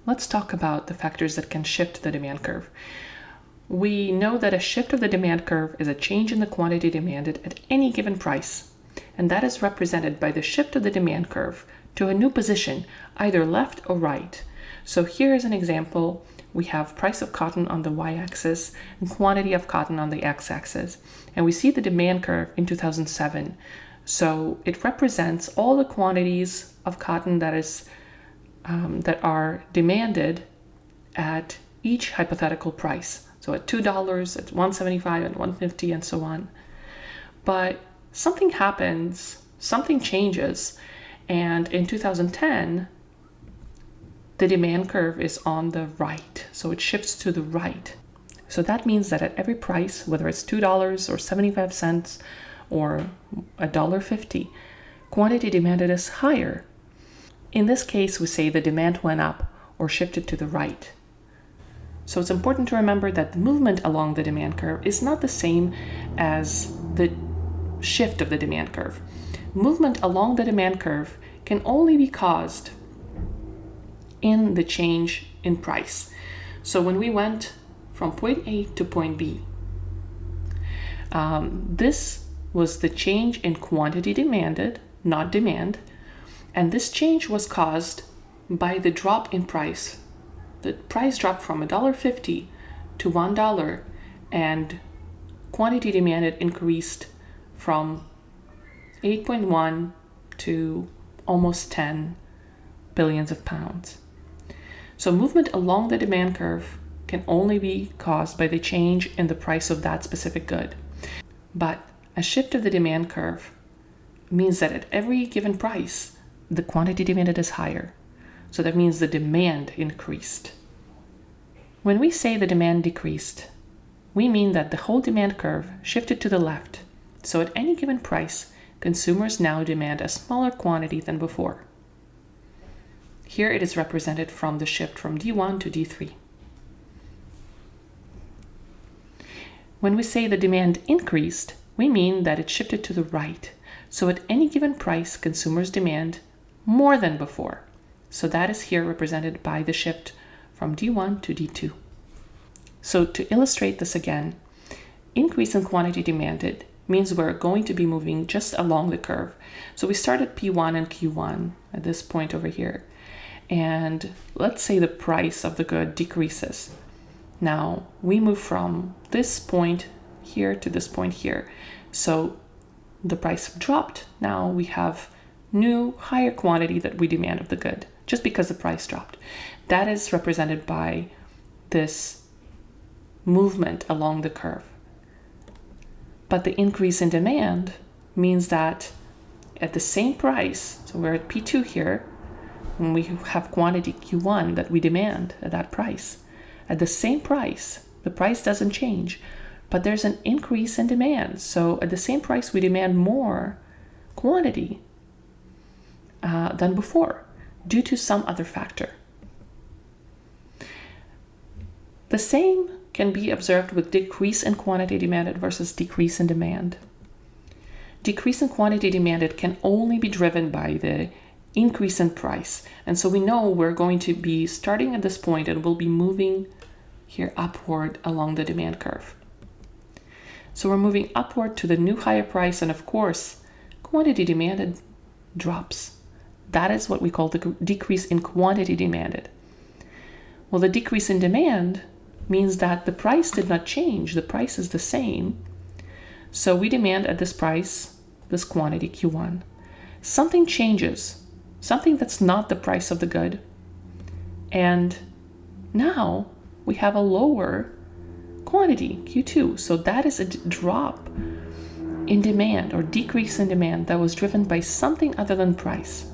let's talk about the factors that can shift the demand curve. We know that a shift of the demand curve is a change in the quantity demanded at any given price, and that is represented by the shift of the demand curve to a new position, either left or right. So here is an example. We have price of cotton on the y-axis and quantity of cotton on the x-axis, and we see the demand curve in 2007. So it represents all the quantities of cotton that are demanded at each hypothetical price. So at $2, at $1.75, at $1.50, and so on. But something happens, something changes, and in 2010, the demand curve is on the right. So it shifts to the right. So that means that at every price, whether it's $2 or 75 cents or $1.50, quantity demanded is higher. In this case, we say the demand went up or shifted to the right. So it's important to remember that the movement along the demand curve is not the same as the shift of the demand curve. Movement along the demand curve can only be caused in the change in price. So when we went from point A to point B, this was the change in quantity demanded, not demand, and this change was caused by the drop in price. The price dropped from $1.50 to $1, and quantity demanded increased from 8.1 to almost 10 billions of pounds. So movement along the demand curve can only be caused by the change in the price of that specific good. But a shift of the demand curve means that at every given price, the quantity demanded is higher. So that means the demand increased. When we say the demand decreased, we mean that the whole demand curve shifted to the left. So at any given price, consumers now demand a smaller quantity than before. Here it is represented from the shift from D1 to D3. When we say the demand increased, we mean that it shifted to the right. So at any given price, consumers demand more than before. So that is here represented by the shift from D1 to D2. So to illustrate this again, increase in quantity demanded means we're going to be moving just along the curve. So we start at P1 and Q1 at this point over here. And let's say the price of the good decreases. Now we move from this point here to this point here. So the price dropped. Now we have new higher quantity that we demand of the good just because the price dropped. That is represented by this movement along the curve. But the increase in demand means that at the same price, so we're at P2 here, when we have quantity Q1 that we demand at that price, at the same price, the price doesn't change, but there's an increase in demand. So at the same price, we demand more quantity than before due to some other factor. The same can be observed with decrease in quantity demanded versus decrease in demand. Decrease in quantity demanded can only be driven by the increase in price. And so we know we're going to be starting at this point and we'll be moving here upward along the demand curve. So we're moving upward to the new higher price, and of course, quantity demanded drops. That is what we call the decrease in quantity demanded. Well, the decrease in demand means that the price did not change. The price is the same. So we demand at this price, this quantity Q1. Something changes, something that's not the price of the good. And now we have a lower quantity Q2. So that is a drop in demand or decrease in demand that was driven by something other than price.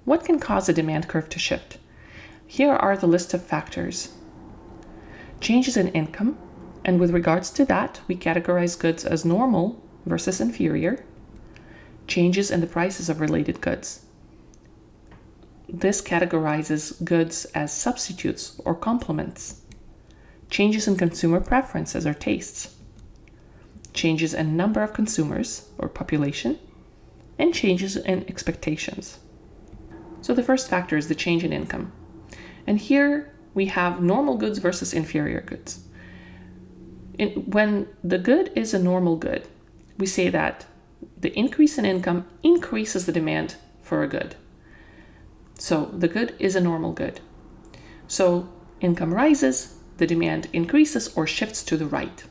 What can cause a demand curve to shift? Here are the list of factors. Changes in income, and with regards to that, we categorize goods as normal versus inferior. Changes in the prices of related goods. This categorizes goods as substitutes or complements. Changes in consumer preferences or tastes. Changes in number of consumers or population, and changes in expectations. So the first factor is the change in income. And here we have normal goods versus inferior goods. When the good is a normal good, we say that the increase in income increases the demand for a good. So the good is a normal good. So income rises, the demand increases or shifts to the right.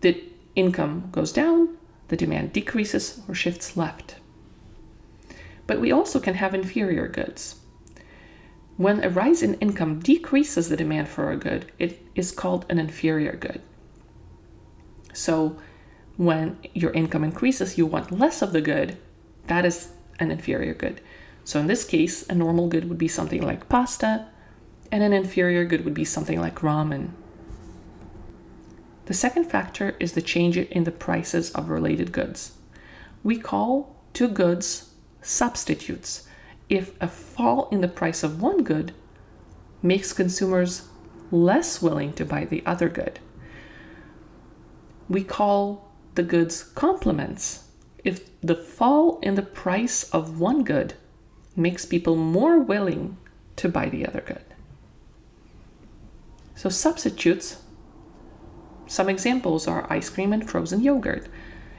The income goes down, the demand decreases or shifts left. But we also can have inferior goods. When a rise in income decreases the demand for a good, it is called an inferior good. So when your income increases, you want less of the good, that is an inferior good. So in this case, a normal good would be something like pasta, and an inferior good would be something like ramen. The second factor is the change in the prices of related goods. We call two goods substitutes if a fall in the price of one good makes consumers less willing to buy the other good. We call the goods complements if the fall in the price of one good makes people more willing to buy the other good. So substitutes, some examples are ice cream and frozen yogurt.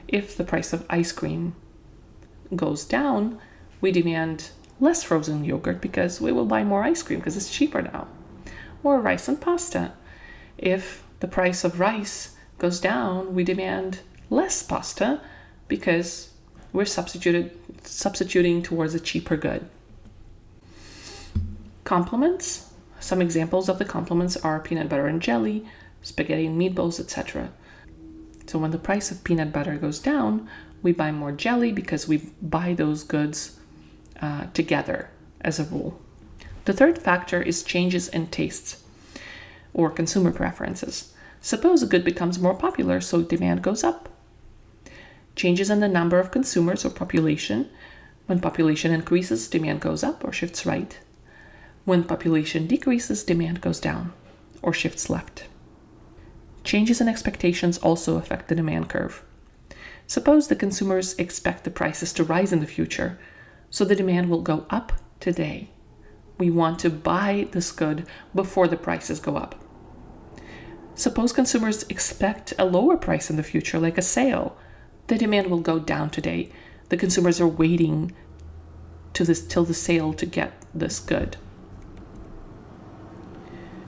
If the price of ice cream goes down, we demand less frozen yogurt because we will buy more ice cream because it's cheaper now. Or rice and pasta. If the price of rice goes down, we demand less pasta because we're substituting towards a cheaper good. Complements. Some examples of the complements are peanut butter and jelly, spaghetti and meatballs, etc. So when the price of peanut butter goes down, we buy more jelly because we buy those goods together as a rule. The third factor is changes in tastes or consumer preferences. Suppose a good becomes more popular, so demand goes up. Changes in the number of consumers or population. When population increases, demand goes up or shifts right. When population decreases, demand goes down or shifts left. Changes in expectations also affect the demand curve. Suppose the consumers expect the prices to rise in the future, so the demand will go up today. We want to buy this good before the prices go up. Suppose consumers expect a lower price in the future, like a sale. The demand will go down today. The consumers are waiting till the sale to get this good.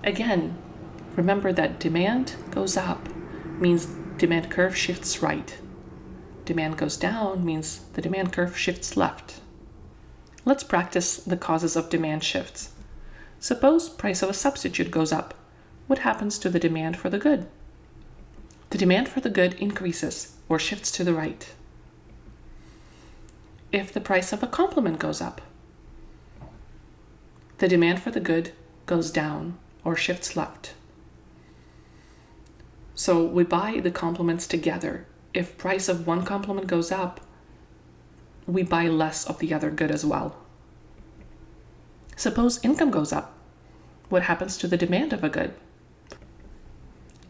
Again, remember that demand goes up means demand curve shifts right. Demand goes down means the demand curve shifts left. Let's practice the causes of demand shifts. Suppose price of a substitute goes up. What happens to the demand for the good? The demand for the good increases or shifts to the right. If the price of a complement goes up, the demand for the good goes down or shifts left. So we buy the complements together. If price of one complement goes up, we buy less of the other good as well. Suppose income goes up. What happens to the demand of a good?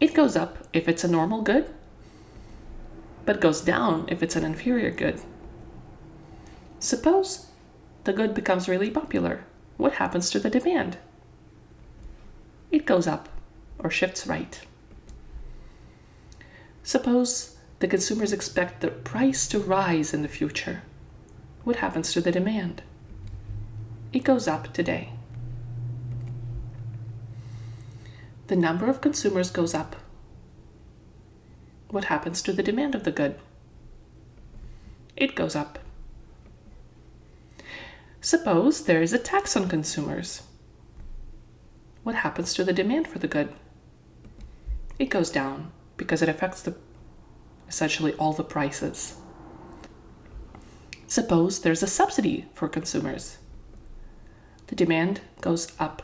It goes up if it's a normal good, but goes down if it's an inferior good. Suppose the good becomes really popular. What happens to the demand? It goes up or shifts right. Suppose the consumers expect the price to rise in the future. What happens to the demand? It goes up today. The number of consumers goes up. What happens to the demand of the good? It goes up. Suppose there is a tax on consumers. What happens to the demand for the good? It goes down because it affects essentially all the prices. Suppose there's a subsidy for consumers. The demand goes up.